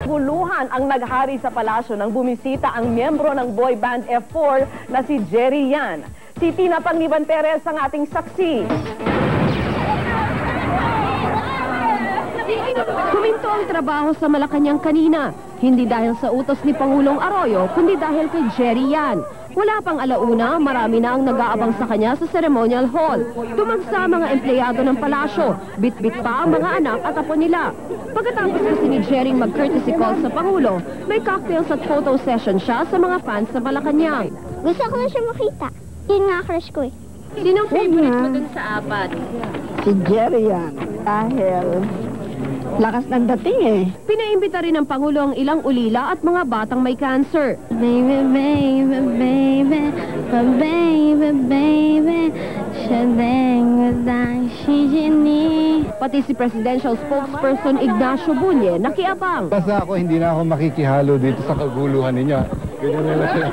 Kaguluhan ang naghari sa palasyo nang bumisita ang miyembro ng boy band F4 na si Jerry Yan. Si Tina Panganiban Perez ang ating saksi. Huminto ang trabaho sa Malacanang kanina. Hindi dahil sa utos ni Pangulong Arroyo, kundi dahil kay Jerry Yan. Wala pang alauna, marami na ang nag-aabang sa kanya sa ceremonial hall. Dumagsa mga empleyado ng palasyo, bit-bit pa ang mga anak at apo nila. Pagkatapos kasi ni Jerry mag-courtesy call sa Pangulo, may cocktails at photo session siya sa mga fans sa Malacanang. Gusto ko na siya makita. Yun nga crush ko eh. Sinong favorite mo dun sa apat? Si Jerry Yan. Dahil lakas ng dating eh. Pinaimbita rin ng Pangulo ang ilang ulila at mga batang may cancer. Baby, baby, baby, baby, baby, shadeng wadang shijini. Pati si Presidential Spokesperson Ignacio Bunye nakiabang. Basta ako, hindi na ako makikihalo dito sa kaguluhan ninyo. Ganyan na lang siya.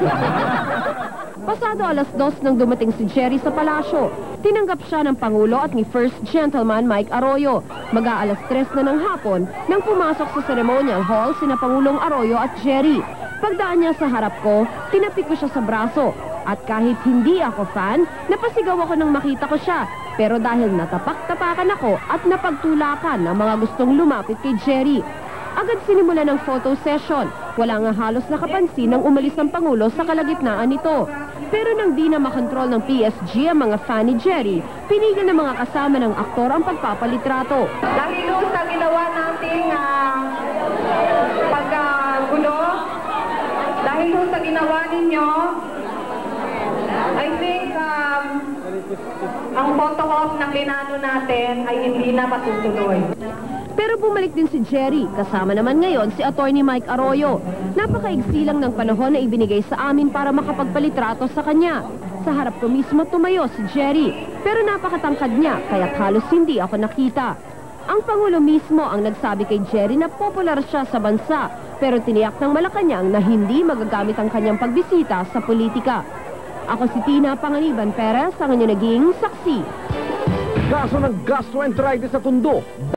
Pasado alas 2 nang dumating si Jerry sa palasyo. Tinanggap siya ng Pangulo at ni First Gentleman Mike Arroyo. Mag-aalas 3 na ng hapon nang pumasok sa ceremonial hall sina Pangulong Arroyo at Jerry. Pagdaan niya sa harap ko, tinapik ko siya sa braso. At kahit hindi ako fan, napasigaw ako nang makita ko siya. Pero dahil natapak-tapakan ako at napagtulakan ng mga gustong lumapit kay Jerry. Agad sinimula ng photo session. Wala nga halos nakapansin nang umalis ng Pangulo sa kalagitnaan nito. Pero nang di na makontrol ng PSG ang mga fan ni Jerry, pinigil ng mga kasama ng aktor ang pagpapalitrato. Dahil sa ginawa nating pagkagulo, dahil sa ginawa ninyo, I think ang photo op na plinano natin ay hindi na patutuloy. Pero bumalik din si Jerry, kasama naman ngayon si Attorney Mike Arroyo. Napakaigsi lang ng panahon na ibinigay sa amin para makapagpalitrato sa kanya. Sa harap ko mismo tumayo si Jerry, pero napakatangkad niya kaya't halos hindi ako nakita. Ang Pangulo mismo ang nagsabi kay Jerry na popular siya sa bansa, pero tiniyak ng Malacanang na hindi magagamit ang kanyang pagbisita sa politika. Ako si Tina Panganiban Perez, ang inyong naging saksi. Kaso ng gastroenteritis sa Tondo.